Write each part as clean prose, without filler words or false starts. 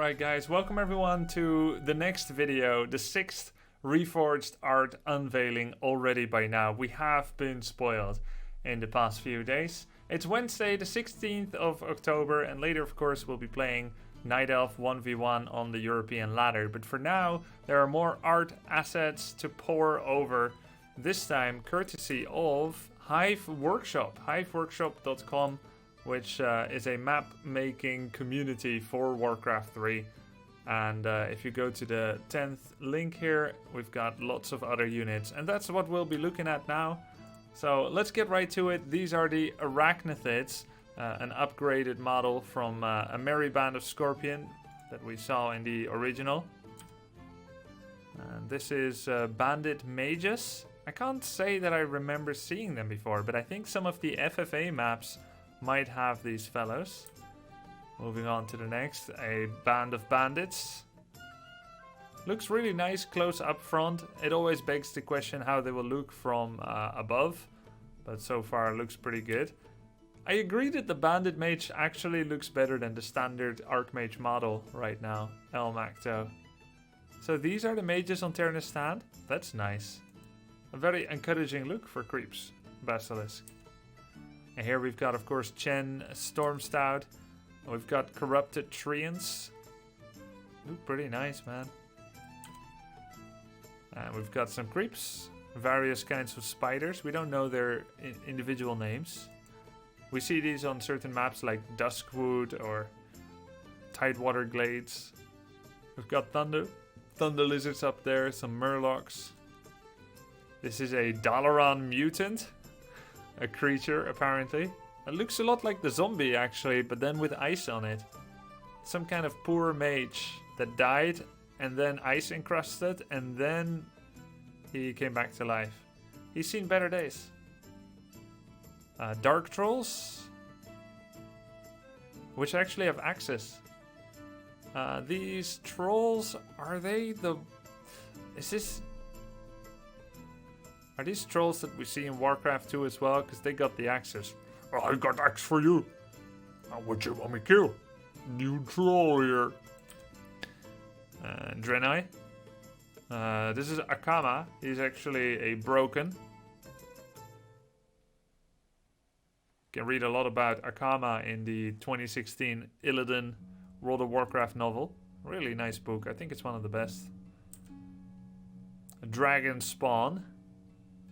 Alright guys, welcome everyone to the next video, the 6th Reforged art unveiling already by now. We have been spoiled in the past few days. It's Wednesday the 16th of October and later of course we'll be playing Night Elf 1v1 on the European ladder. But for now, there are more art assets to pour over, this time courtesy of Hive Workshop, hiveworkshop.com, which is a map making community for Warcraft 3. And if you go to the 10th link here, we've got lots of other units, and that's what we'll be looking at now. So let's get right to it. These are the Arachnithids, an upgraded model from a merry band of Scorpion that we saw in the original. And this is Bandit Mages. I can't say that I remember seeing them before, but I think some of the FFA maps might have these fellows. Moving on to the next, a band of bandits. Looks really nice close up front. It always begs the question how they will look from above, but so far looks pretty good. I agree that the bandit mage actually looks better than the standard archmage model right now, Elmacto. So these are the mages on Terra's stand. That's nice. A very encouraging look for Creeps Basilisk. And here we've got, of course, Chen Stormstout. We've got Corrupted Treants. Look pretty nice, man. And we've got some creeps. Various kinds of spiders. We don't know their individual names. We see these on certain maps like Duskwood or Tidewater Glades. We've got Thunder Lizards up there. Some Murlocs. This is a Dalaran mutant. A creature, apparently. It looks a lot like the zombie, actually, but then with ice on it. Some kind of poor mage that died, and then ice encrusted, and then he came back to life. He's seen better days. Dark Trolls, which actually have access. These trolls, are they the... Are these trolls that we see in Warcraft 2 as well? Because they got the axes. Oh, I got axe for you. What you want me to kill? New troll here. Draenei. This is Akama. He's actually a broken. You can read a lot about Akama in the 2016 Illidan World of Warcraft novel. Really nice book. I think it's one of the best. Dragon Spawn.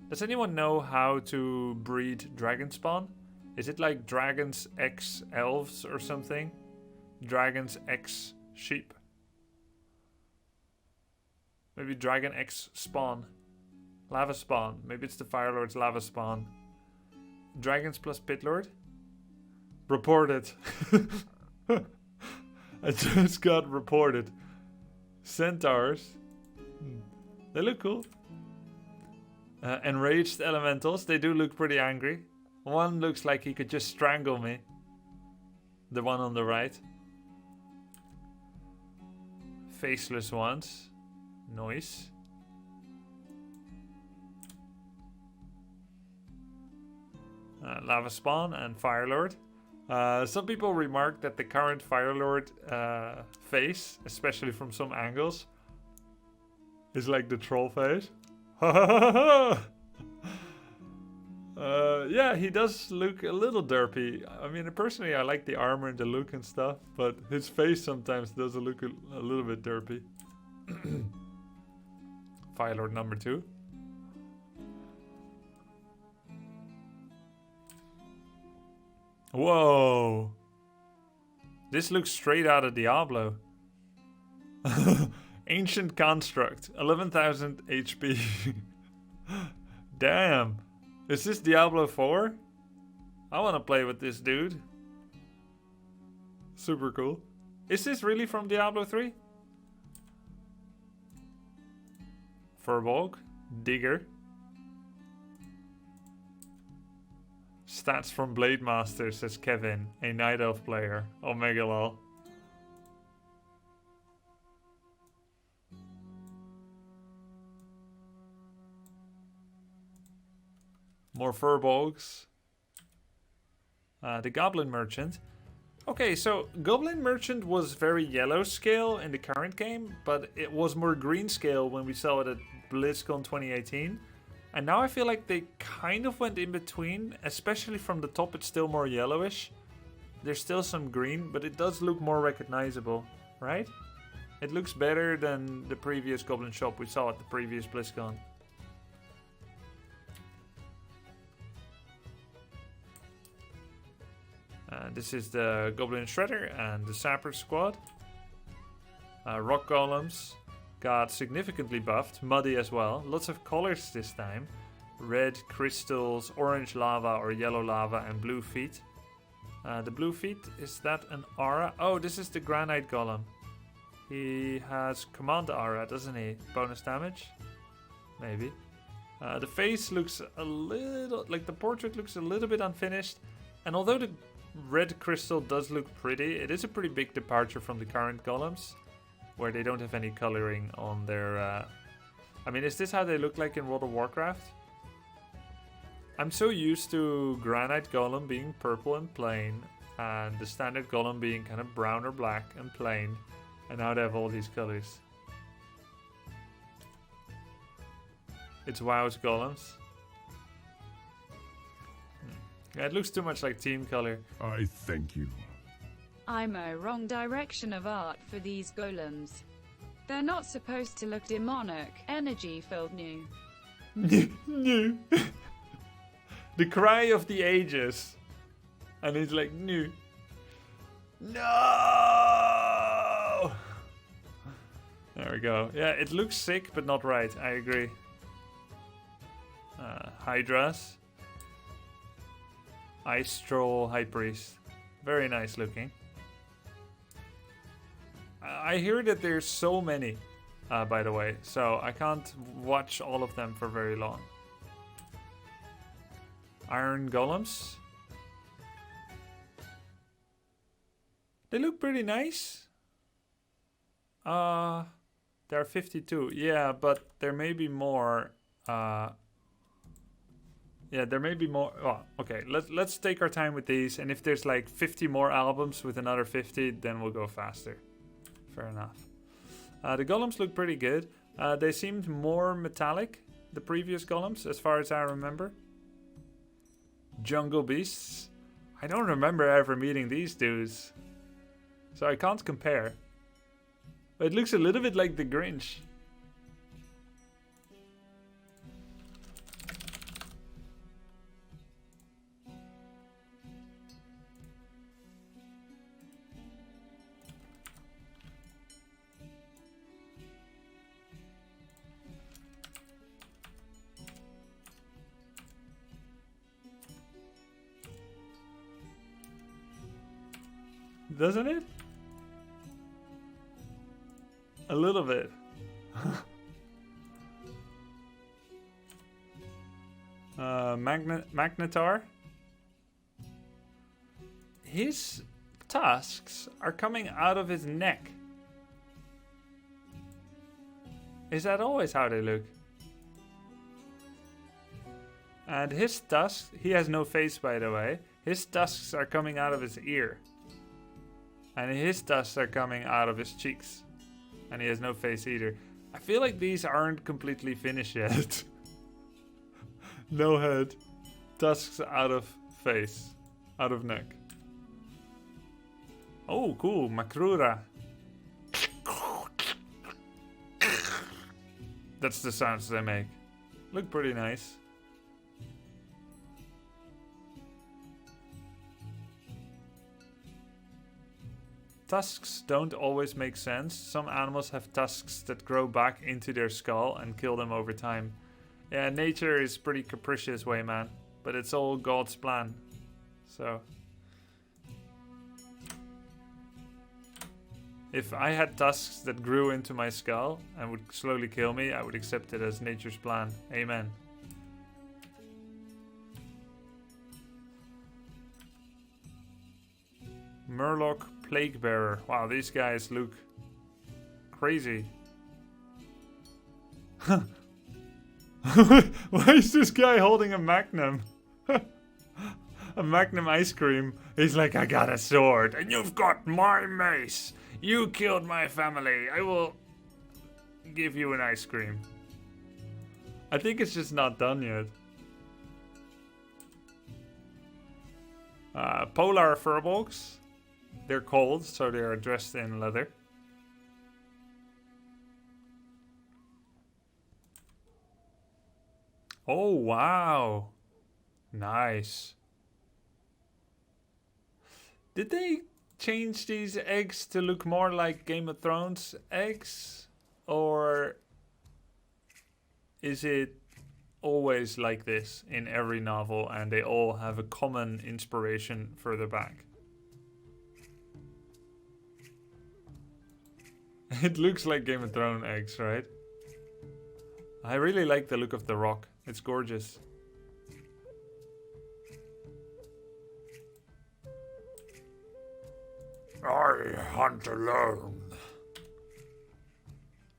Does anyone know how to breed dragon spawn? Is it like dragons X elves or something? Dragons X sheep? Maybe dragon X spawn. Lava spawn. Maybe it's the Fire Lord's lava spawn. Dragons plus Pitlord? Reported. I just got reported. Centaurs. They look cool. Enraged elementals, they do look pretty angry. One looks like he could just strangle me. The one on the right. Faceless ones. Noise. Lava Spawn and Fire Lord. Some people remarked that the current Fire Lord face, especially from some angles, is like the troll face. Yeah, he does look a little derpy. I mean, personally, I like the armor and the look and stuff, but his face sometimes does look a little bit derpy. Fire Lord number 2. Whoa! This looks straight out of Diablo. Ancient Construct, 11,000 HP. Damn. Is this Diablo 4? I want to play with this dude. Super cool. Is this really from Diablo 3? Furbolg. Digger. Stats from Blade Master, says Kevin, a Night Elf player. Omega lol. More Furbolgs. The Goblin Merchant. Okay, so Goblin Merchant was very yellow scale in the current game, but it was more green scale when we saw it at BlizzCon 2018. And now I feel like they kind of went in between, especially from the top it's still more yellowish. There's still some green, but it does look more recognizable, right? It looks better than the previous Goblin shop we saw at the previous BlizzCon. This is the Goblin Shredder and the Sapper Squad. Rock Golems got significantly buffed, muddy as well. Lots of colors this time. Red crystals, orange lava or yellow lava, and blue feet. The blue feet, is that an aura? Oh, this is the Granite Golem. He has command aura, doesn't he? Bonus damage? Maybe. The face looks a little, like the portrait looks a little bit unfinished. And although the red crystal does look pretty, it is a pretty big departure from the current golems, where they don't have any coloring on their... I mean, is this how they look like in World of Warcraft? I'm so used to Granite Golem being purple and plain, and the standard Golem being kind of brown or black and plain, and now they have all these colors. It's WoW's Golems. Yeah, it looks too much like team color. I thank you. I'm a wrong direction of art for these golems. They're not supposed to look demonic, energy-filled new. New. The cry of the ages. And he's like, new. No! There we go. Yeah, it looks sick, but not right. I agree. Hydras. Ice Troll High Priest. Very nice looking. I hear that there's so many, by the way, so I can't watch all of them for very long. Iron Golems. They look pretty nice. There are 52. Yeah, but there may be more. Yeah, there may be more. Oh, okay, let's take our time with these, and if there's like 50 more albums with another 50, then we'll go faster. Fair enough. The golems look pretty good. They seemed more metallic, the previous golems, as far as I remember. Jungle beasts. I don't remember ever meeting these dudes, so I can't compare. But it looks a little bit like the Grinch. Doesn't it? A little bit. Magnetar. His tusks are coming out of his neck. Is that always how they look? And his tusks, he has no face by the way. His tusks are coming out of his ear. And his tusks are coming out of his cheeks. And he has no face either. I feel like these aren't completely finished yet. No head. Tusks out of face. Out of neck. Oh, cool. Makrura. That's the sounds they make. Look pretty nice. Tusks don't always make sense. Some animals have tusks that grow back into their skull and kill them over time. Yeah, nature is pretty capricious way, man. But it's all God's plan. So... if I had tusks that grew into my skull and would slowly kill me, I would accept it as nature's plan. Amen. Murloc Plague Bearer. Wow, these guys look crazy. Why is this guy holding a magnum? a Magnum ice cream. He's like, I got a sword and you've got my mace. You killed my family. I will give you an ice cream. I think it's just not done yet. Polar furbolgs. They're cold, so they are dressed in leather. Oh, wow. Nice. Did they change these eggs to look more like Game of Thrones eggs? Or is it always like this in every novel and they all have a common inspiration further back? It looks like Game of Thrones eggs, right? I really like the look of the rock. It's gorgeous. I hunt alone.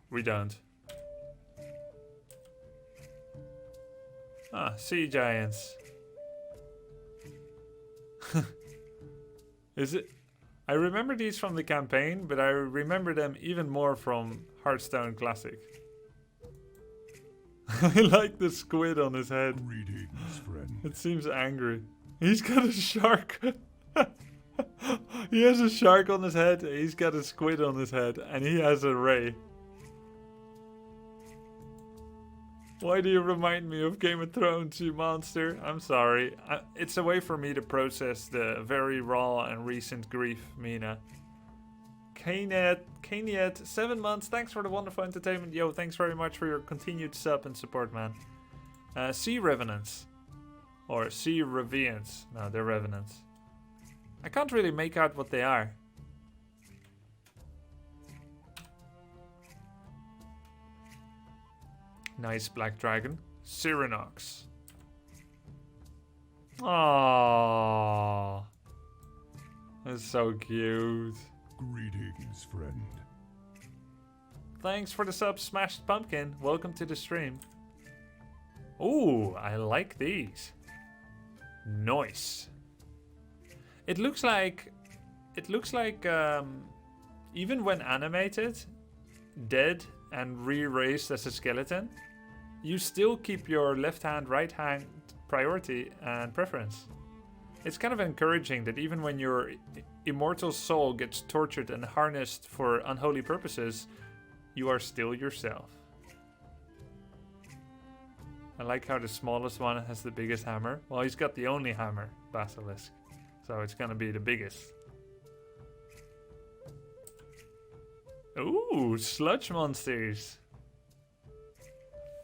We don't. Ah, sea giants. Is it? I remember these from the campaign, but I remember them even more from Hearthstone Classic. I like the squid on his head. Greetings, friend. It seems angry. He's got a shark. He has a shark on his head, he's got a squid on his head, and he has a ray. Why do you remind me of Game of Thrones, you monster? I'm sorry. It's a way for me to process the very raw and recent grief, Mina. Kanyet, 7 months. Thanks for the wonderful entertainment. Yo, thanks very much for your continued sub and support, man. Sea Revenants. Or Sea Revenants. No, they're Revenants. I can't really make out what they are. Nice black dragon. Cyranox. Aww. That's so cute. Greetings, friend. Thanks for the sub, Smashed Pumpkin. Welcome to the stream. Ooh, I like these. Nice. It looks like even when animated, dead and re-raised as a skeleton, you still keep your left hand, right hand priority and preference. It's kind of encouraging that even when your immortal soul gets tortured and harnessed for unholy purposes, you are still yourself. I like how the smallest one has the biggest hammer. Well, he's got the only hammer, Basilisk. So it's gonna be the biggest. Ooh, sludge monsters.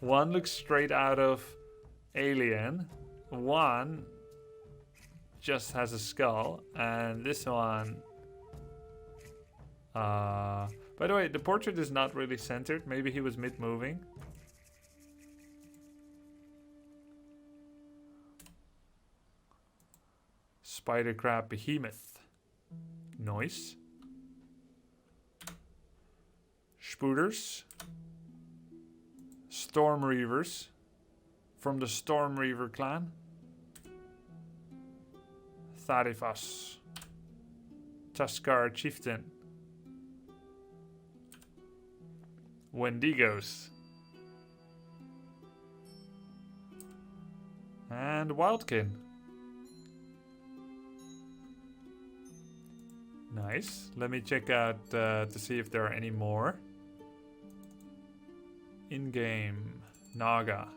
One looks straight out of Alien. One just has a skull. And this one... by the way, the portrait is not really centered. Maybe he was mid-moving. Spider crab behemoth. Nice. Spooters. Storm Reavers. From the Storm Reaver clan. Tharifas. Tuskar chieftain. Wendigos. And Wildkin. Nice. Let me check out to see if there are any more. In-game. Naga.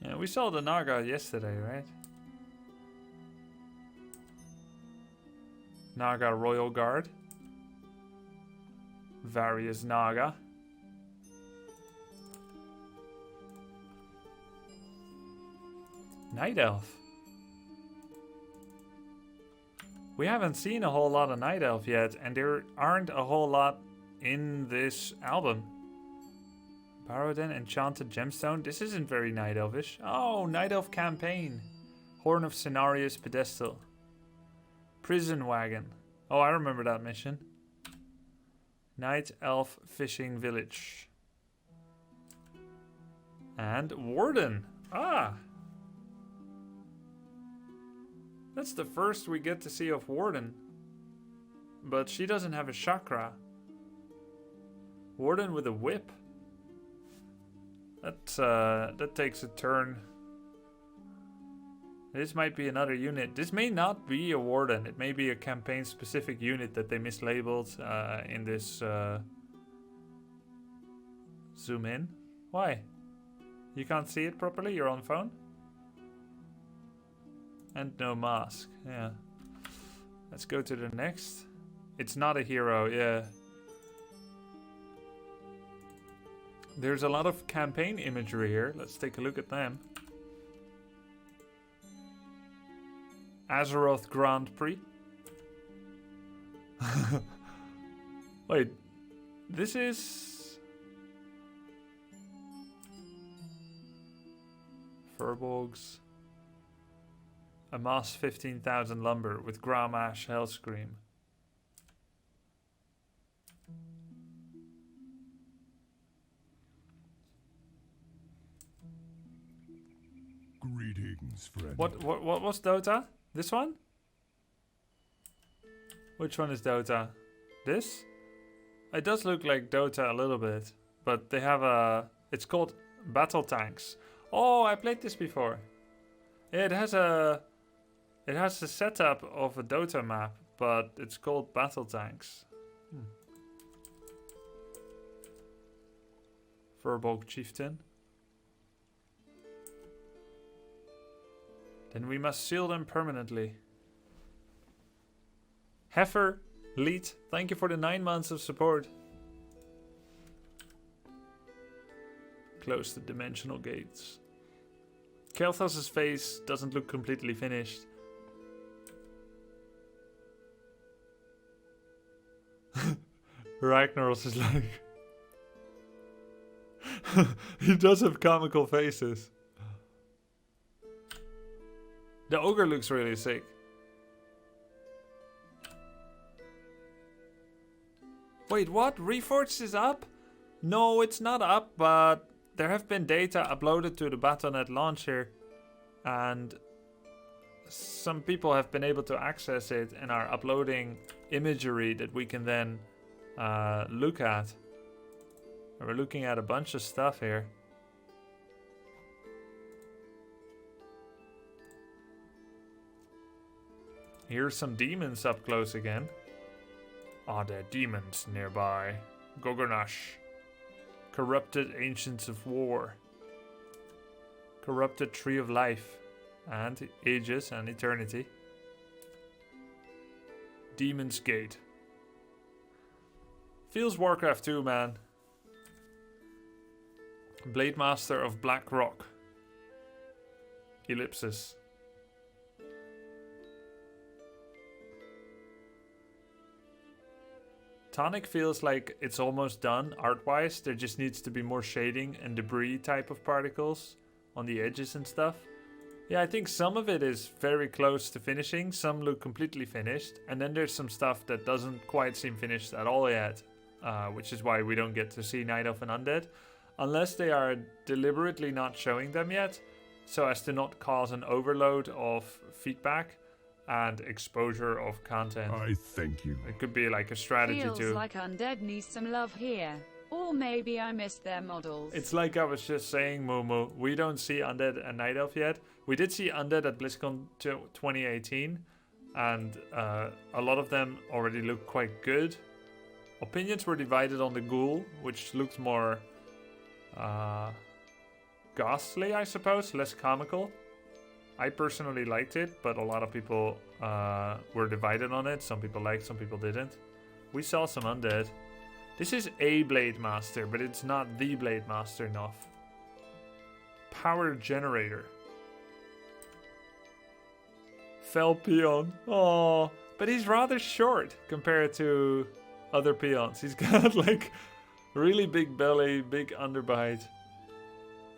Yeah, we saw the Naga yesterday, right? Naga Royal Guard. Various Naga. Night Elf. We haven't seen a whole lot of Night Elf yet, and there aren't a whole lot in this album. Barodin, Enchanted Gemstone. This isn't very Night Elvish. Oh, Night Elf Campaign. Horn of Cenarius Pedestal. Prison Wagon. Oh, I remember that mission. Night Elf Fishing Village. And Warden. Ah! That's the first we get to see of Warden. But she doesn't have a chakra. Warden with a whip. That takes a turn. This might be another unit. This may not be a Warden. It may be a campaign-specific unit that they mislabeled in this... Zoom in. Why? You can't see it properly? You're on phone? And no mask. Yeah. Let's go to the next. It's not a hero, yeah. There's a lot of campaign imagery here. Let's take a look at them. Azeroth Grand Prix. Wait, this is... Furbolgs. Amass 15,000 lumber with Gram Ash Hellscream. Greetings, friend. What was Dota? This one? Which one is Dota? This? It does look like Dota a little bit, but they have a... It's called Battle Tanks. Oh, I played this before. Yeah, it has a setup of a Dota map, but it's called Battle Tanks. Furbolg Chieftain. Then we must seal them permanently. Heifer, Lead, thank you for the 9 months of support. Close the dimensional gates. Kel'Thas's face doesn't look completely finished. Ragnaros is like... he does have comical faces. The ogre looks really sick. Wait, what? Reforged is up? No, it's not up, but there have been data uploaded to the Battle.net launcher, and some people have been able to access it and are uploading imagery that we can then look at. And we're looking at a bunch of stuff here. Here's some demons up close again. Are there demons nearby? Gogornash. Corrupted Ancients of War. Corrupted Tree of Life. And Ages and Eternity. Demon's Gate. Feels Warcraft 2, man. Blade Master of Black Rock. Ellipsis. Tonic feels like it's almost done art-wise. There just needs to be more shading and debris type of particles on the edges and stuff. Yeah, I think some of it is very close to finishing. Some look completely finished. And then there's some stuff that doesn't quite seem finished at all yet. Which is why we don't get to see Night Elf and Undead. Unless they are deliberately not showing them yet. So as to not cause an overload of feedback and exposure of content. I thank you. It could be like a strategy Feels too. like Undead needs some love here. Or maybe I missed their models. It's like I was just saying, Momo. We don't see Undead and Night Elf yet. We did see Undead at BlizzCon 2018. And a lot of them already look quite good. Opinions were divided on the Ghoul, which looked more ghastly, I suppose. Less comical. I personally liked it, but a lot of people were divided on it. Some people liked, some people didn't. We saw some Undead. This is a Blade Master, but it's not the Blade Master enough. Power Generator. Fell Peon. Oh, but he's rather short compared to other peons. He's got like really big belly, big underbite.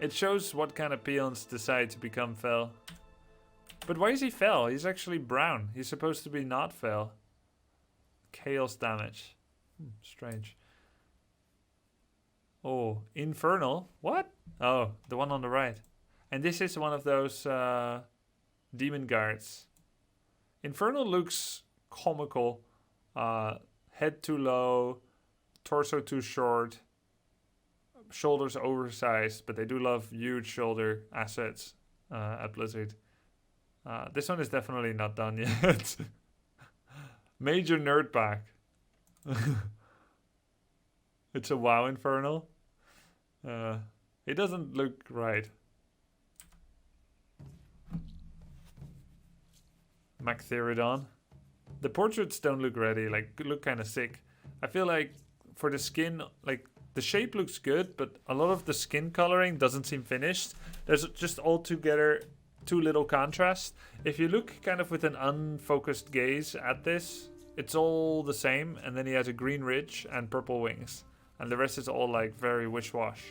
It shows what kind of peons decide to become Fel. But why is he Fel? He's actually brown. He's supposed to be not Fel. chaos damage. Strange. Oh, infernal. What? Oh, the one on the right. And this is one of those demon guards. Infernal looks comical. Head too low, torso too short, shoulders oversized, but they do love huge shoulder assets at Blizzard. This one is definitely not done yet. Major nerd pack. It's a WoW Infernal. It doesn't look right. Mactherodon. The portraits don't look ready, like look kind of sick. I feel like for the skin, like the shape looks good, but a lot of the skin coloring doesn't seem finished. There's just altogether too little contrast. If you look kind of with an unfocused gaze at this, it's all the same, and then he has a green ridge and purple wings. And the rest is all like very wish-wash.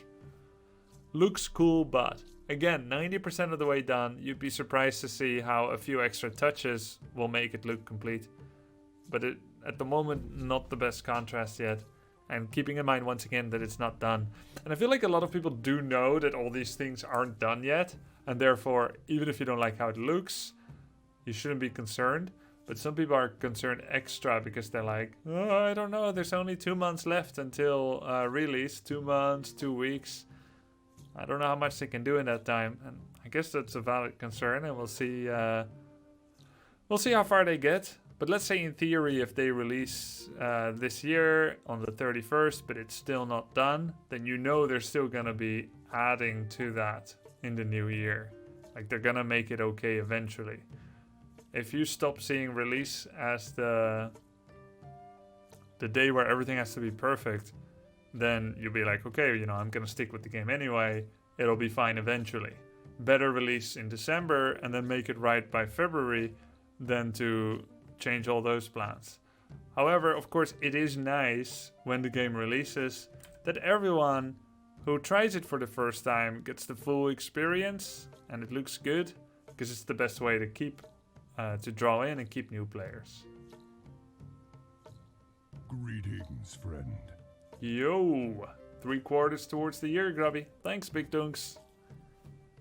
Looks cool, but again, 90% of the way done. You'd be surprised to see how a few extra touches will make it look complete. But at the moment, not the best contrast yet. And keeping in mind once again that it's not done. And I feel like a lot of people do know that all these things aren't done yet. And therefore, even if you don't like how it looks, you shouldn't be concerned. But some people are concerned extra because they're like, oh, I don't know, there's only 2 months left until release. 2 months, 2 weeks. I don't know how much they can do in that time. And I guess that's a valid concern, and we'll see how far they get. But let's say in theory, if they release this year on the 31st, but it's still not done, then you know they're still going to be adding to that in the new year. Like they're going to make it okay eventually. If you stop seeing release as the day where everything has to be perfect, then you'll be like, okay, you know, I'm going to stick with the game anyway. It'll be fine eventually. Better release in December and then make it right by February than to change all those plans. However, of course, it is nice when the game releases that everyone who tries it for the first time gets the full experience and it looks good, because it's the best way to keep to draw in and keep new players. Greetings, friend. Yo! 3/4 towards the year, Grubby. Thanks, Big Dunks.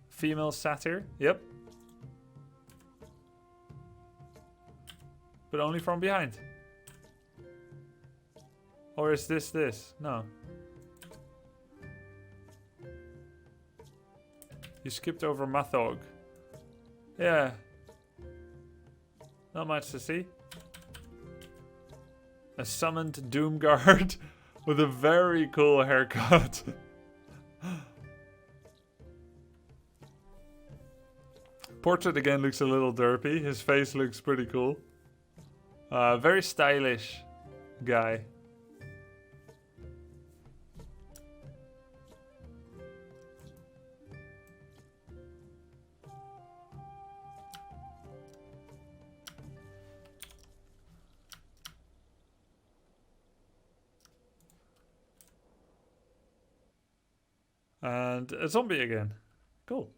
Female satyr. Yep. But only from behind. Or is this? No. You skipped over Mathog. Yeah. Not much to see. A summoned Doomguard with a very cool haircut. Portrait again looks a little derpy. His face looks pretty cool. Very stylish guy. And a zombie again. Cool.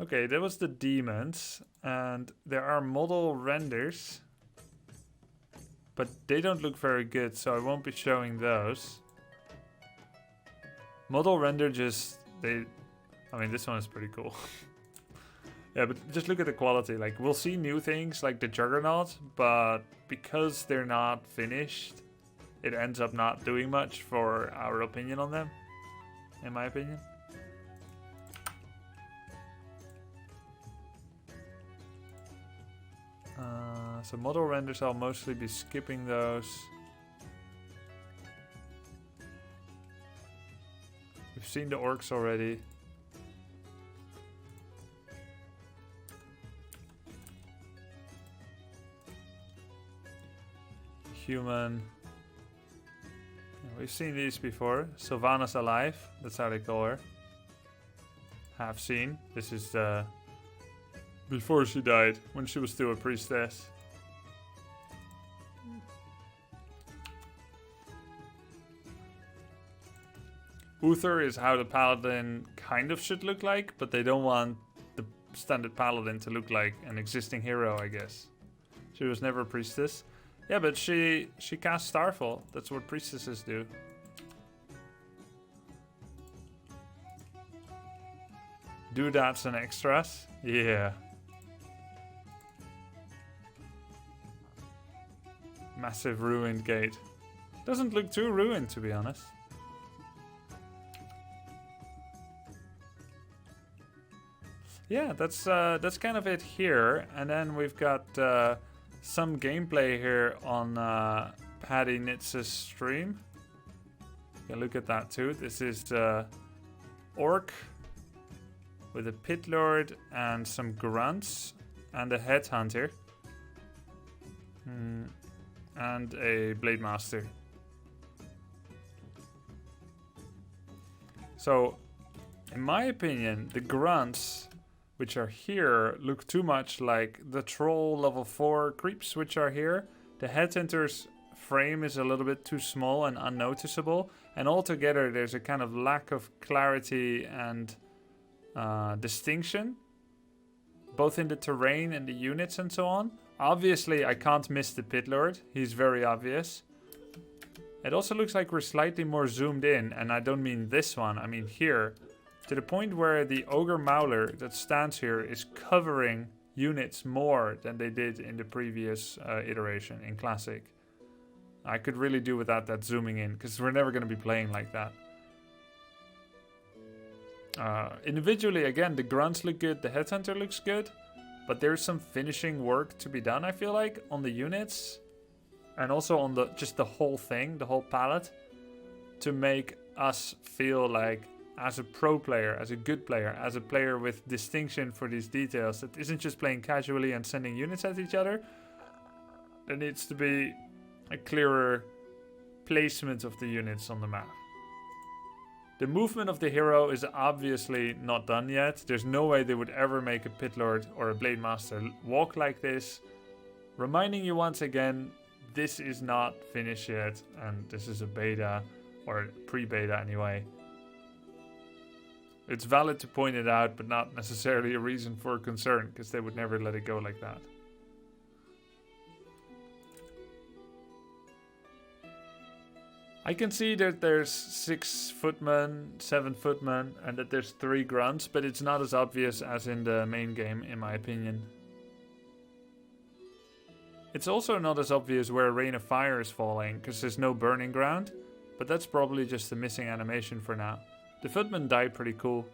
Okay, that was the demons. And there are model renders. But they don't look very good, so I won't be showing those. Model render just... I mean, this one is pretty cool. Yeah, but just look at the quality. Like, we'll see new things like the Juggernaut, but because they're not finished, it ends up not doing much for our opinion on them. In my opinion. So model renders, I'll mostly be skipping those. We've seen the orcs already. Human. We've seen these before. Sylvana's alive. That's how they call her. Have seen. This is before she died, when she was still a priestess. Uther is how the paladin kind of should look like, but they don't want the standard paladin to look like an existing hero, I guess. She was never a priestess. Yeah, but she casts Starfall. That's what priestesses do. Doodads and extras. Yeah. Massive ruined gate. Doesn't look too ruined, to be honest. Yeah, that's kind of it here. And then we've got some gameplay here on Paddy Nitz's stream. You can look at that too. This is Orc with a Pit Lord and some Grunts and a Headhunter. And a Blade Master. So, in my opinion, the Grunts, which are here, look too much like the Troll level 4 creeps, which are here. The Headhunter's frame is a little bit too small and unnoticeable. And altogether, there's a kind of lack of clarity and distinction, both in the terrain and the units and so on. Obviously, I can't miss the Pit Lord. He's very obvious. It also looks like we're slightly more zoomed in, and I don't mean this one, I mean here. To the point where the Ogre Mauler that stands here is covering units more than they did in the previous iteration in Classic. I could really do without that zooming in, because we're never going to be playing like that. Individually, again, the Grunts look good, the Headhunter looks good. But there's some finishing work to be done, I feel like, on the units. And also on just the whole thing, the whole palette. To make us feel like, as a pro player, as a good player, as a player with distinction for these details, that isn't just playing casually and sending units at each other. There needs to be a clearer placement of the units on the map. The movement of the hero is obviously not done yet. There's no way they would ever make a Pit Lord or a Blade Master walk like this. Reminding you once again, this is not finished yet, and this is a beta, or pre-beta anyway. It's valid to point it out, but not necessarily a reason for concern, because they would never let it go like that. I can see that there's 6 footmen, 7 footmen, and that there's 3 grunts, but it's not as obvious as in the main game, in my opinion. It's also not as obvious where Rain of Fire is falling, because there's no burning ground, but that's probably just a missing animation for now. The footmen died pretty cool.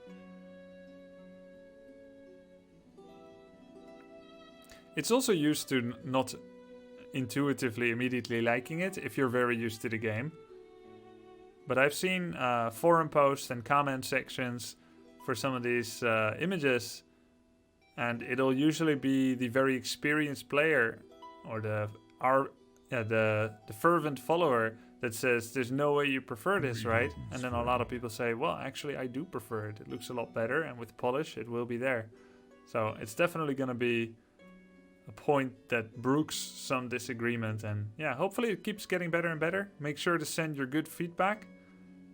It's also used to not intuitively immediately liking it if you're very used to the game. But I've seen forum posts and comment sections for some of these images, and it'll usually be the very experienced player or the fervent follower that says there's no way you prefer this, right? And then a lot of people say, well, actually I do prefer it. It looks a lot better, and with polish it will be there. So it's definitely going to be a point that brooks some disagreement, and yeah, hopefully it keeps getting better and better. Make sure to send your good feedback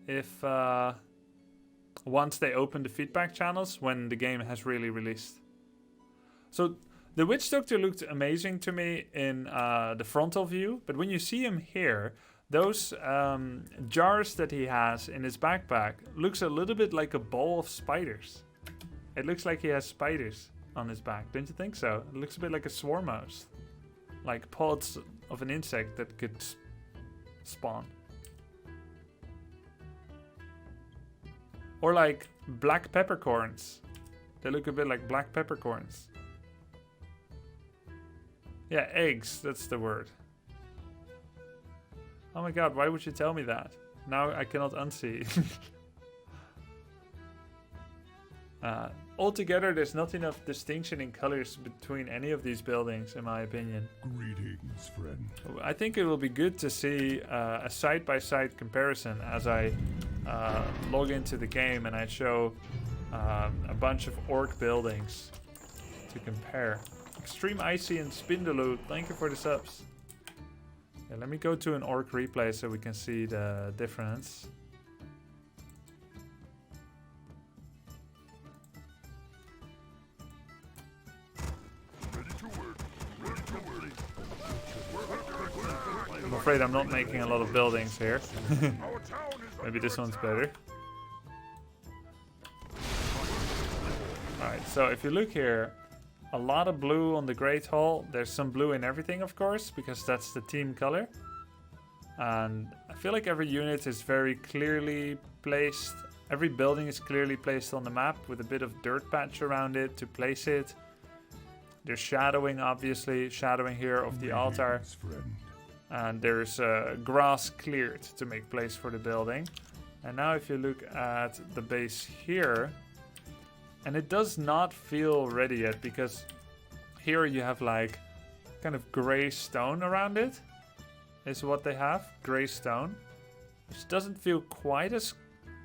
if once they open the feedback channels when the game has really released. So the Witch Doctor looked amazing to me in the frontal view, but when you see him here, those jars that he has in his backpack looks a little bit like a ball of spiders. It looks like he has spiders on his back, don't you think so? It looks a bit like a swarm mouse, like pods of an insect that could spawn. Or like black peppercorns. They look a bit like black peppercorns. Yeah, eggs, that's the word. Oh my god, why would you tell me that? Now I cannot unsee. Altogether, there's not enough distinction in colors between any of these buildings, in my opinion. Greetings, friend. I think it will be good to see a side-by-side comparison as I log into the game and I show a bunch of orc buildings to compare. Extreme Icy and Spindaloo, thank you for the subs. Yeah, let me go to an orc replay so we can see the difference. I'm afraid I'm not making a lot of buildings here. Maybe this one's better. Alright, so if you look here, a lot of blue on the Great Hall. There's some blue in everything, of course, because that's the team color. And I feel like every unit is very clearly placed. Every building is clearly placed on the map with a bit of dirt patch around it to place it. There's shadowing, obviously, shadowing here of the altar. And there's grass cleared to make place for the building. And now if you look at the base here, and it does not feel ready yet because here you have like kind of gray stone around it, is what they have, gray stone, which doesn't feel quite as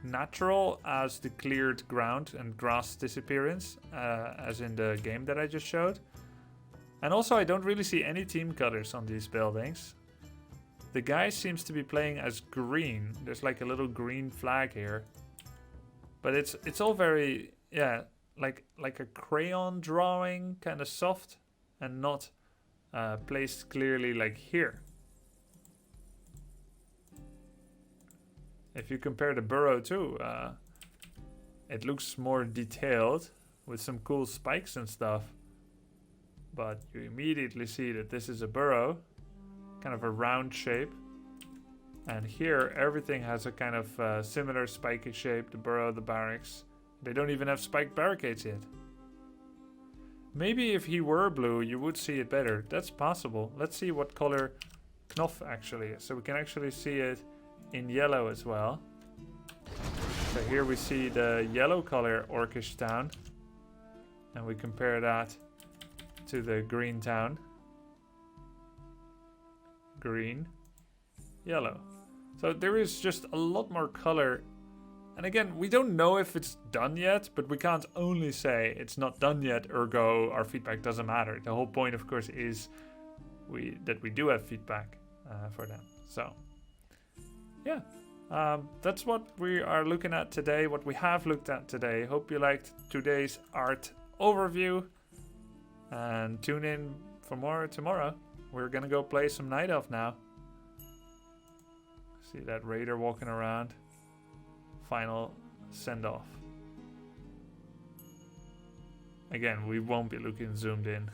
natural as the cleared ground and grass disappearance as in the game that I just showed. And also I don't really see any team colors on these buildings. The guy seems to be playing as green. There's like a little green flag here, but it's all very, yeah, like a crayon drawing, kind of soft and not placed clearly like here. If you compare the burrow too, it looks more detailed with some cool spikes and stuff. But you immediately see that this is a burrow, kind of a round shape. And here everything has a kind of similar spiky shape, the burrow, the barracks. They don't even have spiked barricades yet. Maybe if he were blue, you would see it better. That's possible. Let's see what color Knopf actually is. So we can actually see it in yellow as well. So here we see the yellow color Orcish town. And we compare that to the green town. Green, yellow. So there is just a lot more color. And again, we don't know if it's done yet, but we can't only say it's not done yet, ergo our feedback doesn't matter. The whole point, of course, is that we do have feedback for them. So, yeah, that's what we are looking at today, what we have looked at today. Hope you liked today's art overview. And tune in for more tomorrow. We're gonna go play some Night Elf now. See that raider walking around. Final send off. Again, we won't be looking zoomed in.